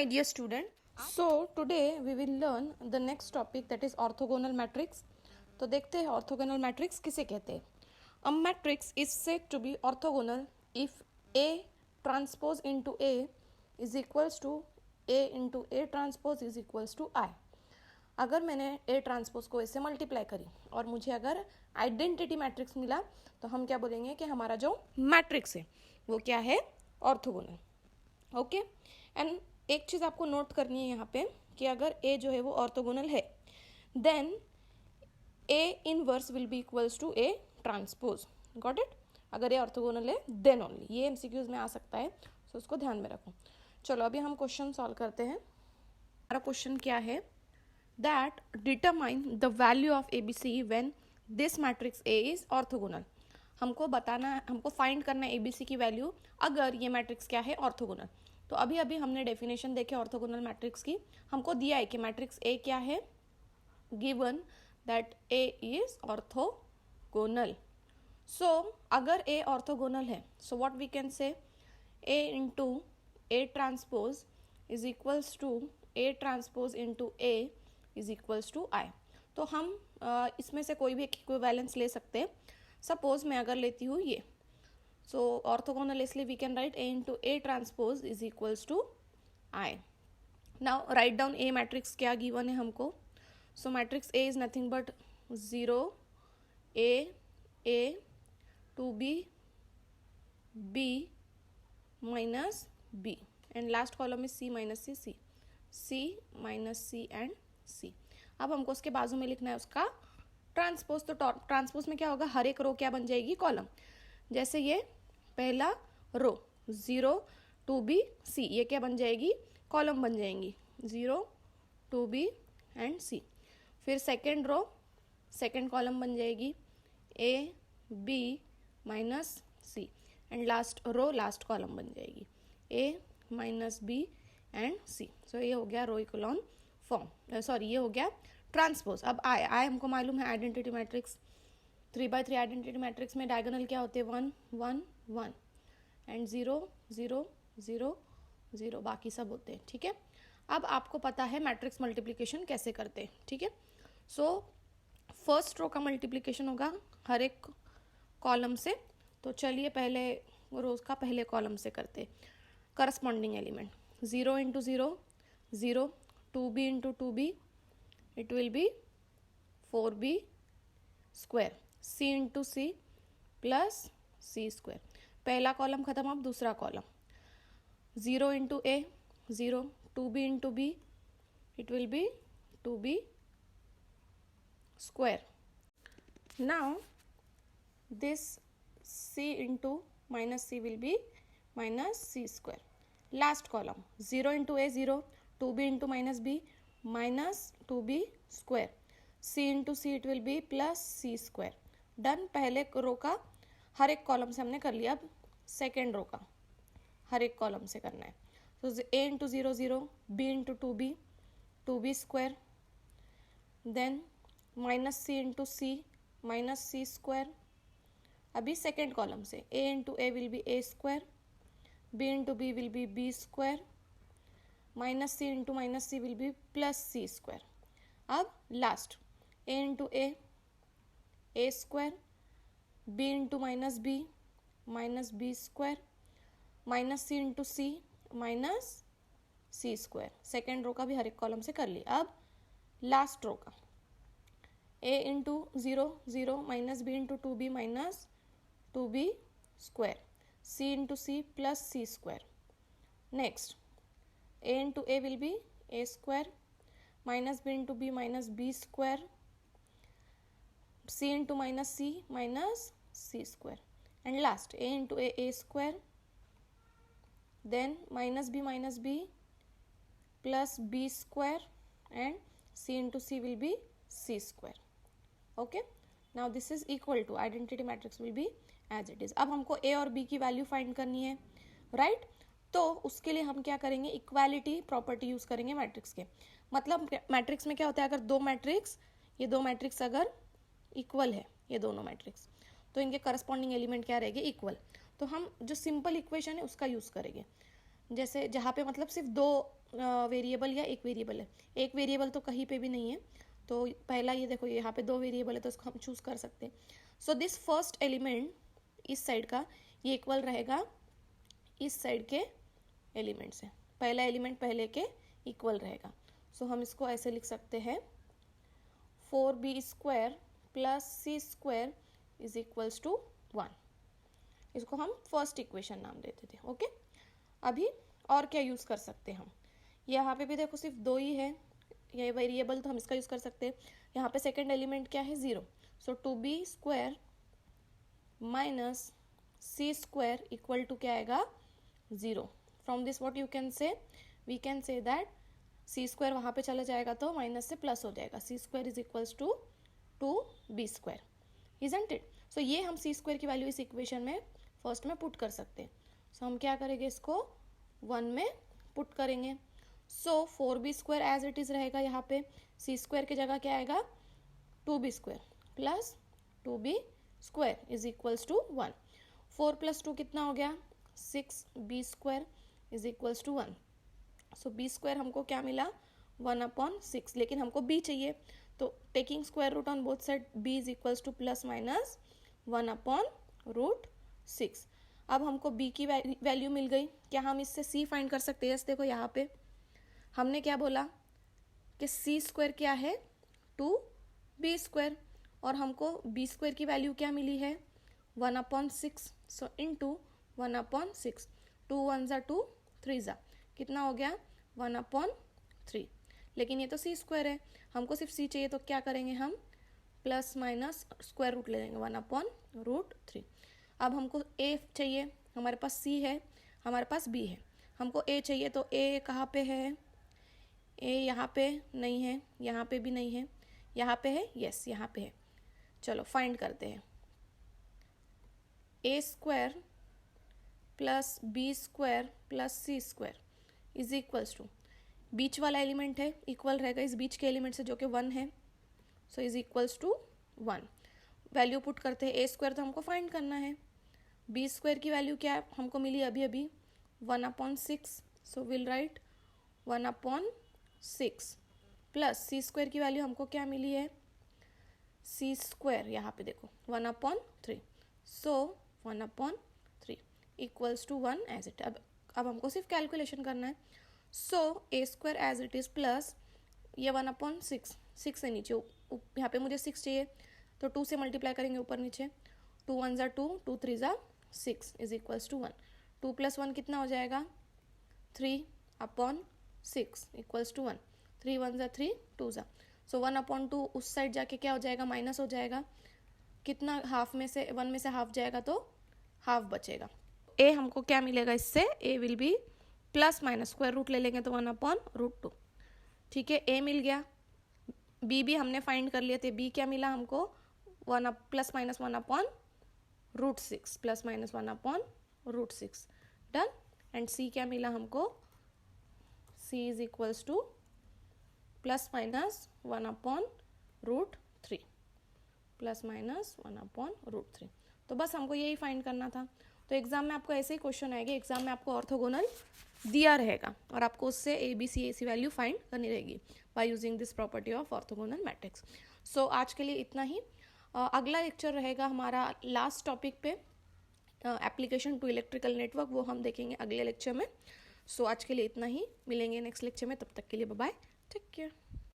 my dear student. So today we will learn the next topic, that is orthogonal matrix. तो देखते हैं orthogonal matrix किसे कहते हैं. A matrix is said to be orthogonal if A transpose into A is equals to A into A transpose is equals to I. अगर मैंने A transpose को ऐसे मल्टीप्लाई करी और मुझे अगर आइडेंटिटी मैट्रिक्स मिला तो हम क्या बोलेंगे कि हमारा जो मैट्रिक्स है वो क्या है, ऑर्थोगोनल. ओके. एंड एक चीज़ आपको नोट करनी है यहाँ पे कि अगर A जो है वो ऑर्थोगोनल है then A inverse will be equals to A transpose. Got it. अगर A ऑर्थोगोनल है देन ओनली. ये MCQs में आ सकता है, सो उसको ध्यान में रखो. चलो अभी हम क्वेश्चन सॉल्व करते हैं. हमारा क्वेश्चन क्या है, that determine the value of ABC when this matrix A is orthogonal. हमको बताना है, हमको फाइंड करना है ABC की वैल्यू अगर ये मैट्रिक्स क्या है, ऑर्थोगोनल. तो अभी अभी हमने डेफिनेशन देखे ऑर्थोगोनल मैट्रिक्स की. हमको दिया है कि मैट्रिक्स A क्या है, given that A is orthogonal. So अगर A ऑर्थोगोनल है so what we can say, A into A transpose is equals to A transpose into A is equals to I. तो हम इसमें से कोई भी एक इक्विवेलेंस ले सकते हैं. सपोज मैं अगर लेती हूँ ये, सो ऑर्थोगोनल इसलिए we can write A into A transpose is equals to I. Now write down A matrix क्या गिवन है हमको. So matrix A is nothing but 0 A 2B B minus B and last column is C minus C minus C and C. अब हमको उसके बाजू में लिखना है उसका ट्रांसपोज. तो ट्रांसपोज में क्या होगा, हर एक रो क्या बन जाएगी, कॉलम. जैसे ये पहला रो 0 2B C, ये क्या बन जाएगी, कॉलम बन जाएंगी 0 2B एंड C. फिर सेकेंड रो सेकेंड कॉलम बन जाएगी A B minus C and last row last column बन जाएगी A minus B and C. So ये हो गया रो इकोलॉन फॉर्म, सॉरी ये हो गया ट्रांसपोज. अब आई हमको मालूम है identity matrix 3x3 identity matrix में डायगोनल क्या होते हैं, 1 1 1 एंड 0 0 0 0, बाकी सब होते हैं. ठीक है. अब आपको पता है मैट्रिक्स मल्टीप्लिकेशन कैसे करते हैं. ठीक है. सो फर्स्ट रो का मल्टीप्लिकेशन होगा हर एक कॉलम से. तो चलिए पहले रोज का पहले कॉलम से करते. Corresponding element 0 into 0 0 2B into 2B, it will be 4B square. C into C plus C square. पहला कॉलम खत्म, अब दूसरा column 0 into A 0 2B into B, it will be 2B square. Now this C into minus C will be minus C square. Last column 0 into A 0 2B into minus B minus 2B square. C into C it will be plus C square. Done. पहले रो का हर एक column से हमने कर लिया. अब second row का हर एक कॉलम से करना है. तो A into 0 0 B into 2B square then minus C into C minus C square. अभी सेकेंड कॉलम से A into A will be A square B into B will be B square minus C into minus C will be plus C square. अब last A into A square B into minus B square minus C into C minus C square. Second row का भी हर एक column से कर लिया. अब last row का A into 0 0 minus B into 2B minus 2B square C into C plus C square. Next A into A will be A square minus B into B minus B square C into minus C minus C square and last A into A square then minus B plus B square and C into C will be C square. Okay. Now this is equal to identity matrix will be as it is. अब हमको A और B की value find करनी है, right. तो उसके लिए हम क्या करेंगे, इक्वालिटी प्रॉपर्टी यूज करेंगे मैट्रिक्स के. मतलब मैट्रिक्स में क्या होता है, अगर ये दो मैट्रिक्स अगर इक्वल है, ये दोनों मैट्रिक्स, तो इनके करस्पॉन्डिंग एलिमेंट क्या रहेंगे, इक्वल. तो हम जो सिंपल इक्वेशन है उसका यूज करेंगे. जैसे जहाँ पे मतलब सिर्फ दो वेरिएबल या एक वेरिएबल है, एक वेरिएबल तो कहीं पे भी नहीं है, तो पहला ये देखो यहाँ पे दो वेरिएबल है तो इसको हम चूज कर सकते हैं. सो दिस फर्स्ट एलिमेंट इस साइड का ये इक्वल रहेगा इस साइड के एलिमेंट से, पहला एलिमेंट पहले के इक्वल रहेगा. सो हम इसको ऐसे लिख सकते हैं 4b² plus c² is equals to 1. इसको हम फर्स्ट इक्वेशन नाम देते थे. ओके, अभी और क्या यूज़ कर सकते हैं हम, यहाँ पे भी देखो सिर्फ दो ही है, ये वेरिएबल तो हम इसका यूज़ कर सकते हैं. यहाँ पे सेकेंड एलिमेंट क्या है 0. सो 2b² minus c² equal to क्या आएगा 0. From this what you can say, we can say that c² वहाँ पे चला जाएगा तो माइनस से प्लस हो जाएगा. c² is equals to 2b², isn't it. So ये हम c² की वैल्यू इस इक्वेशन में फर्स्ट में पुट कर सकते हैं. सो हम क्या करेंगे, इसको 1 में पुट करेंगे. सो 4b² एज इट इज़ रहेगा, यहाँ पे c² की जगह क्या आएगा 2b² plus 2b² is equals to 1. 4 + 2 कितना हो गया 6b² is equals to 1. So b² हमको क्या मिला 1/6, लेकिन हमको b चाहिए, तो taking square root on both side b is equals to plus minus 1/6. अब हमको b की वैल्यू मिल गई. क्या हम इससे c फाइंड कर सकते हैं? देखो यहाँ पे हमने क्या बोला कि c² क्या है 2b², और हमको b² की वैल्यू क्या मिली है 1/6. सो इंटू 1/6, 2 1 ज़ा 2 3 ज़ा कितना हो गया 1/3. लेकिन ये तो c² है, हमको सिर्फ c चाहिए, तो क्या करेंगे हम प्लस माइनस स्क्वायर रूट ले लेंगे 1/3. अब हमको a चाहिए, हमारे पास c है, हमारे पास b है, हमको a चाहिए, तो a कहाँ पे है, a यहाँ पे नहीं है, यहाँ पे भी नहीं है, यहाँ पे है, यस यहाँ पे है. चलो फाइंड करते हैं. a² plus b² plus c² is equals to, बीच वाला एलिमेंट है इक्वल रहेगा इस बीच के एलिमेंट से जो कि 1 है. So is equals to 1. Value put करते हैं. a² तो हमको फाइंड करना है, b² की वैल्यू क्या है हमको मिली अभी अभी 1/6. So will write 1/6 plus c² की वैल्यू हमको क्या मिली है c², यहाँ पे देखो 1/3. So 1/3 equals to 1 as it. अब हमको सिर्फ कैलकुलेशन करना है. So a² as it is plus ये 1/6, 6 है नीचे, यहाँ पे मुझे 6 चाहिए, तो 2 से मल्टीप्लाई करेंगे ऊपर नीचे, 2 1 ज़ा 2, 2 3 ज़ा 6 इज इक्वल्स टू 1. 2 + 1 कितना हो जाएगा 3/6 इक्वल्स टू 1. 3 1 ज़ा 3, 2 ज़ा, सो 1/2 उस साइड जाके क्या हो जाएगा माइनस हो जाएगा, कितना हाफ में से 1 में से हाफ जाएगा तो हाफ बचेगा. a हमको क्या मिलेगा इससे, a will be plus minus square root ले लेंगे तो 1/√2. ठीक है, a मिल गया. b भी हमने फाइंड कर लिए थे, b क्या मिला हमको plus minus 1/√6 plus minus 1/√6. Done. And c क्या मिला हमको, c is equals to plus minus 1/√3 plus minus 1/√3. तो बस हमको यही फाइंड करना था. तो एग्जाम में आपको ऐसे ही क्वेश्चन आएंगे, एग्जाम में आपको ऑर्थोगोनल दिया रहेगा और आपको उससे A B C AC value find करनी रहेगी by using this property of orthogonal matrix. So आज के लिए इतना ही. अगला लेक्चर रहेगा हमारा लास्ट टॉपिक पे, एप्लीकेशन टू इलेक्ट्रिकल नेटवर्क, वो हम देखेंगे अगले लेक्चर में. सो आज के लिए इतना ही, मिलेंगे नेक्स्ट लेक्चर में, तब तक के लिए बाय बाय, टेक केयर.